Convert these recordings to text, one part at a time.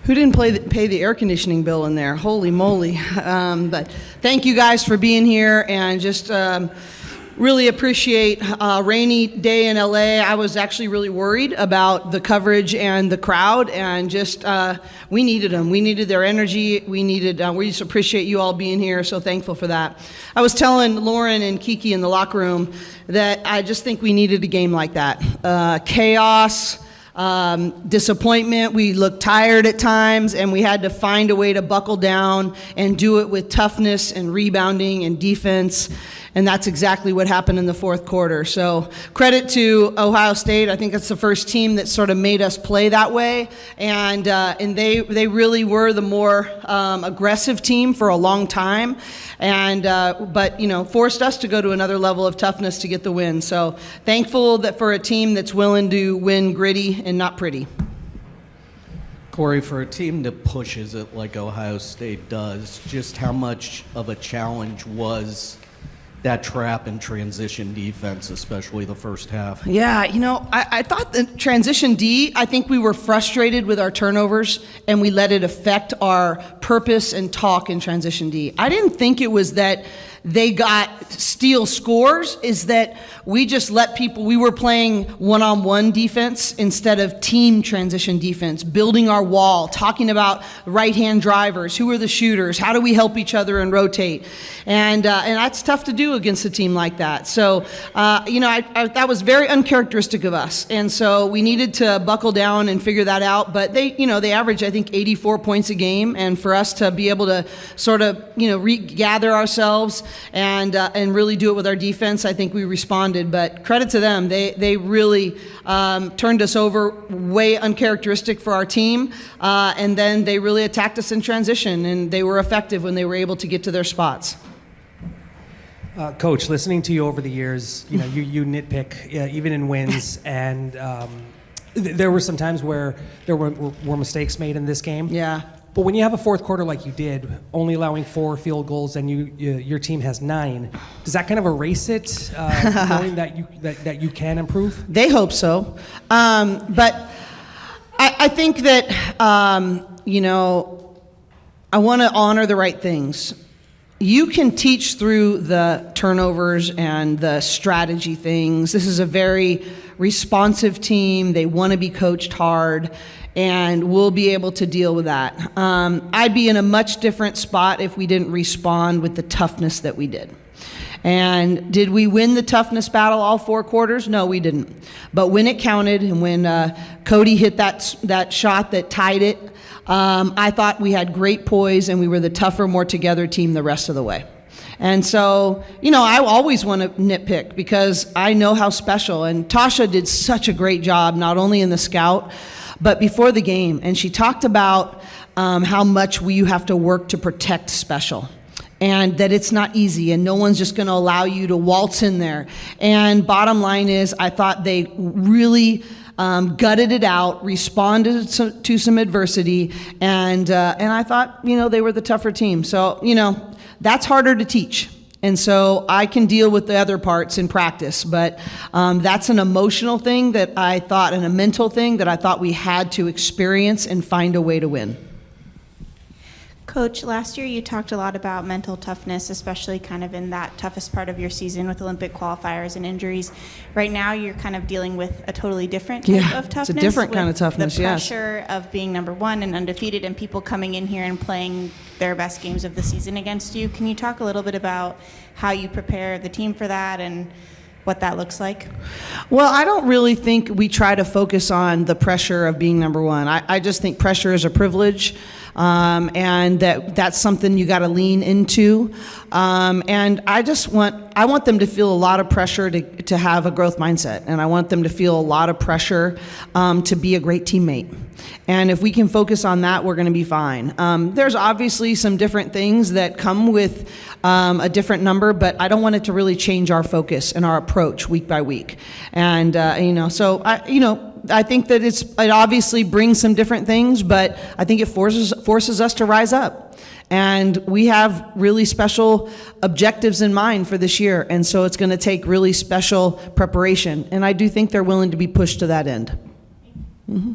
Who didn't pay the air conditioning bill in there? Holy moly. But thank you guys for being here, and just really appreciate a rainy day in LA. I was actually really worried about the coverage and the crowd, and just we needed them. We needed their energy. We just appreciate you all being here, so thankful for that. I was telling Lauren and Kiki in the locker room that I just think we needed a game like that. Chaos, disappointment. We looked tired at times, and we had to find a way to buckle down and do it with toughness and rebounding and defense. And that's exactly what happened in the fourth quarter. So credit to Ohio State. I think it's the first team that sort of made us play that way. And they really were the more aggressive team for a long time. And but forced us to go to another level of toughness to get the win. So thankful that for a team that's willing to win gritty and not pretty. Corey, for a team that pushes it like Ohio State does, just how much of a challenge was that trap and transition defense, especially the first half? Yeah, I thought the transition D, I think we were frustrated with our turnovers, and we let it affect our purpose and talk in transition D. I didn't think it was that they got steal scores, is that we just let people, we were playing one-on-one defense instead of team transition defense, building our wall, talking about right-hand drivers, who are the shooters, how do we help each other and rotate, and that's tough to do against a team like that. So, I that was very uncharacteristic of us, and so we needed to buckle down and figure that out. But they average, I think, 84 points a game, and for us to be able to sort of, regather ourselves and really do it with our defense, I think we responded. But credit to them, they really turned us over, way uncharacteristic for our team, and then they really attacked us in transition, and they were effective when they were able to get to their spots. Coach, listening to you over the years, you nitpick even in wins, and there were some times where there were mistakes made in this game. Yeah. But when you have a fourth quarter like you did, only allowing 4 field goals, and your team has 9, does that kind of erase it, knowing that you can improve? They hope so, but I think that I want to honor the right things. You can teach through the turnovers and the strategy things. This is a very responsive team. They want to be coached hard, and we'll be able to deal with that. I'd be in a much different spot if we didn't respond with the toughness that we did. And did we win the toughness battle all 4 quarters? No, we didn't. But when it counted, and when Cody hit that shot that tied it, I thought we had great poise, and we were the tougher, more together team the rest of the way. And so, I always want to nitpick because I know how special, and Tasha did such a great job, not only in the scout, but before the game. And she talked about how much you have to work to protect special, and that it's not easy, and no one's just going to allow you to waltz in there. And bottom line is, I thought they really gutted it out, responded to some adversity, and I thought, they were the tougher team. So, that's harder to teach. And so I can deal with the other parts in practice, but that's an emotional thing that I thought, and a mental thing that I thought we had to experience and find a way to win. Coach, last year you talked a lot about mental toughness, especially kind of in that toughest part of your season with Olympic qualifiers and injuries. Right now you're kind of dealing with a totally different type of toughness. It's a different kind of toughness, the pressure of being number 1 and undefeated, and people coming in here and playing their best games of the season against you. Can you talk a little bit about how you prepare the team for that and what that looks like? Well, I don't really think we try to focus on the pressure of being number 1. I just think pressure is a privilege, and that's something you got to lean into. And I want them to feel a lot of pressure to have a growth mindset, and I want them to feel a lot of pressure to be a great teammate. And if we can focus on that, we're going to be fine. There's obviously some different things that come with a different number, but I don't want it to really change our focus and our approach week by week. And so I think that it obviously brings some different things, but I think it forces us to rise up. And we have really special objectives in mind for this year, and so it's going to take really special preparation. And I do think they're willing to be pushed to that end. Mm-hmm.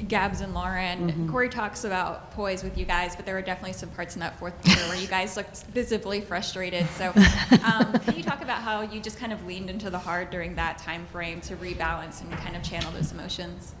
Gabs and Lauren. Corey talks about poise with you guys, but there were definitely some parts in that fourth quarter where you guys looked visibly frustrated. So can you talk about how you just kind of leaned into the hard during that time frame to rebalance and kind of channel those emotions?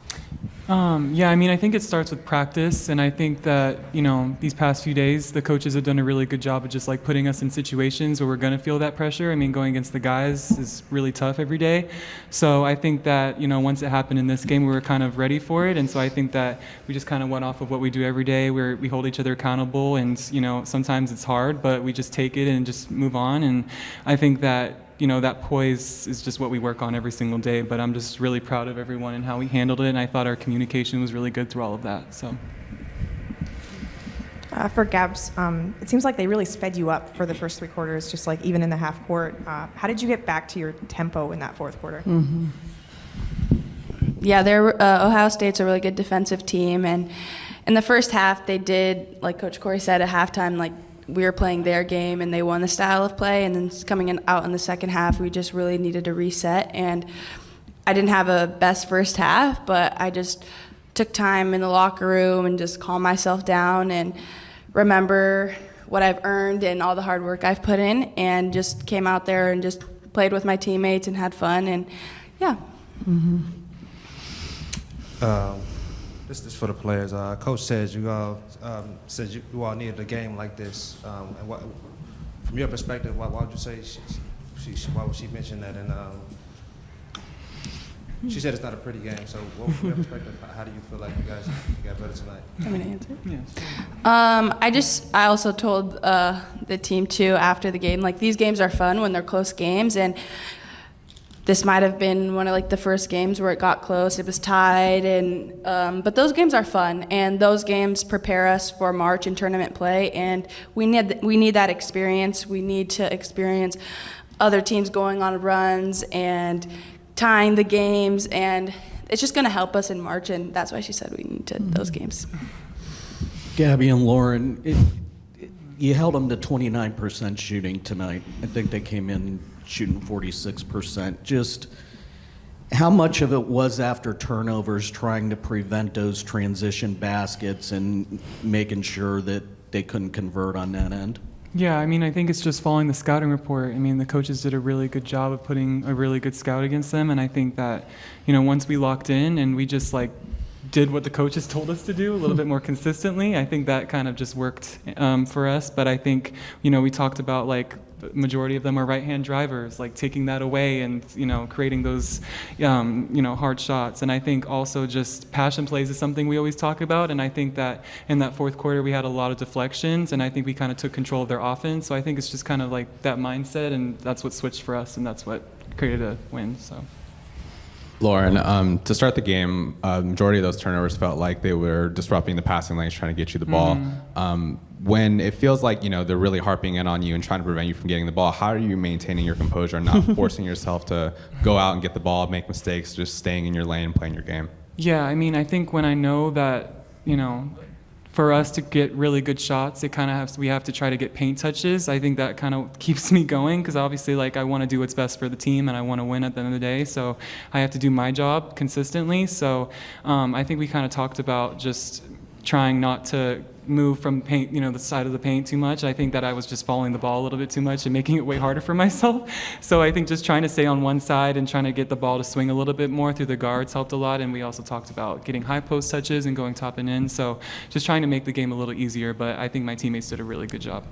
Yeah, I mean, I think it starts with practice, and I think that, these past few days, the coaches have done a really good job of just like putting us in situations where we're going to feel that pressure. I mean, going against the guys is really tough every day. So I think that, once it happened in this game, we were kind of ready for it. And so I think that we just kind of went off of what we do every day, where we hold each other accountable, and, sometimes it's hard, but we just take it and just move on. And I think that, that poise is just what we work on every single day, but I'm just really proud of everyone and how we handled it, and I thought our communication was really good through all of that. So. For Gabs, it seems like they really sped you up for the first three quarters, just like even in the half court. How did you get back to your tempo in that fourth quarter? Yeah, Ohio State's a really good defensive team, and in the first half they did, like Coach Corey said at halftime, like we were playing their game and they won the style of play, and then coming out in the second half we just really needed to reset. And I didn't have a best first half, but I just took time in the locker room and just calm myself down and remember what I've earned and all the hard work I've put in, and just came out there and just played with my teammates and had fun, and yeah. This is for the players. Coach says you all needed a game like this. And what, from your perspective, why would you say why would she mention that? And she said it's not a pretty game. So, from your perspective, how do you feel like you guys got better tonight? I'm gonna answer. Yes. I also told the team too after the game, like these games are fun when they're close games, and this might have been one of like the first games where it got close. It was tied, and but those games are fun, and those games prepare us for March and tournament play. And we need that experience. We need to experience other teams going on runs and tying the games, and it's just going to help us in March. And that's why she said we need those games. Gabby and Lauren, you held them to 29% shooting tonight. I think they came in shooting 46%. Just how much of it was after turnovers, trying to prevent those transition baskets and making sure that they couldn't convert on that end? Yeah, I mean, I think it's just following the scouting report. I mean, the coaches did a really good job of putting a really good scout against them, and I think that, once we locked in and we just did what the coaches told us to do a little bit more consistently, I think that kind of just worked for us. But I think, we talked about the majority of them are right-hand drivers, taking that away and, creating those, hard shots. And I think also just passion plays is something we always talk about. And I think that in that fourth quarter, we had a lot of deflections, and I think we kind of took control of their offense. So I think it's just kind of that mindset, and that's what switched for us, and that's what created a win. So. Lauren, to start the game, majority of those turnovers felt like they were disrupting the passing lanes, trying to get you the ball. When it feels like they're really harping in on you and trying to prevent you from getting the ball, how are you maintaining your composure and not forcing yourself to go out and get the ball, make mistakes, just staying in your lane and playing your game? Yeah, I mean, I think when I know that, for us to get really good shots, we have to try to get paint touches. I think that kind of keeps me going, because obviously I want to do what's best for the team and I want to win at the end of the day. So I have to do my job consistently. So I think we kind of talked about just trying not to move from paint, the side of the paint too much. I think that I was just following the ball a little bit too much and making it way harder for myself. So I think just trying to stay on one side and trying to get the ball to swing a little bit more through the guards helped a lot. And we also talked about getting high post touches and going top and in. So just trying to make the game a little easier. But I think my teammates did a really good job.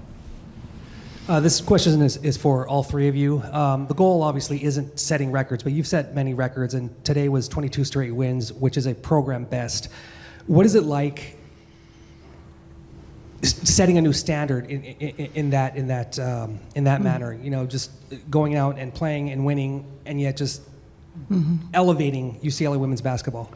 This question is for all three of you. The goal obviously isn't setting records, but you've set many records, and today was 22 straight wins, which is a program best. What is it like setting a new standard in that manner? Just going out and playing and winning, and yet just elevating UCLA women's basketball.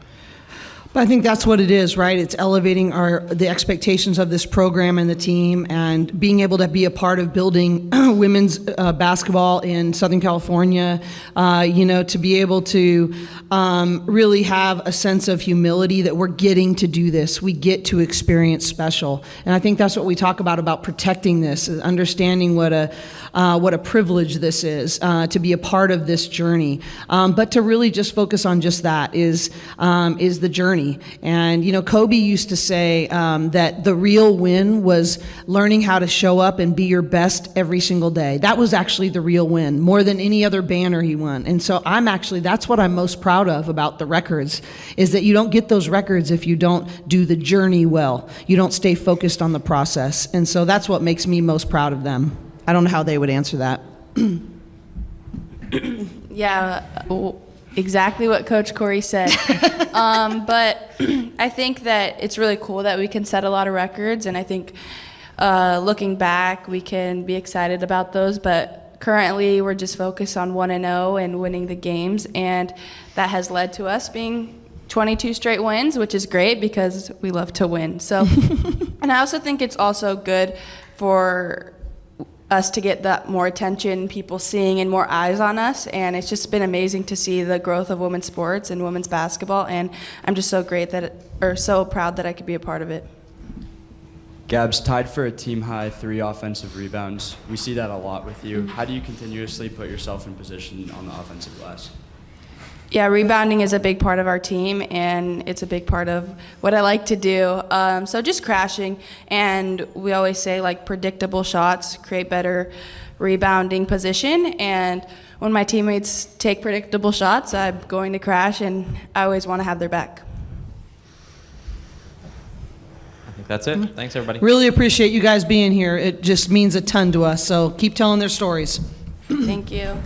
But I think that's what it is, right? It's elevating the expectations of this program and the team, and being able to be a part of building women's basketball in Southern California, to be able to really have a sense of humility that we're getting to do this. We get to experience special. And I think that's what we talk about protecting this, understanding what a privilege this is, to be a part of this journey. But to really just focus on just that is the journey. journey. And, Kobe used to say that the real win was learning how to show up and be your best every single day. That was actually the real win, more than any other banner he won. And so that's what I'm most proud of about the records, is that you don't get those records if you don't do the journey well. You don't stay focused on the process. And so that's what makes me most proud of them. I don't know how they would answer that. Yeah, exactly what Coach Corey said. But I think that it's really cool that we can set a lot of records, and I think looking back, we can be excited about those. But currently, we're just focused on 1-0 and winning the games, and that has led to us being 22 straight wins, which is great because we love to win. So, and I also think it's also good for us to get that more attention, people seeing and more eyes on us, and it's just been amazing to see the growth of women's sports and women's basketball, and I'm just so so proud that I could be a part of it. Gabs, tied for a team-high 3 offensive rebounds. We see that a lot with you. How do you continuously put yourself in position on the offensive glass? Yeah, rebounding is a big part of our team, and it's a big part of what I like to do. So just crashing, and we always say predictable shots create better rebounding position, and when my teammates take predictable shots, I'm going to crash, and I always want to have their back. I think that's it. Thanks, everybody. Really appreciate you guys being here. It just means a ton to us. So keep telling their stories. Thank you.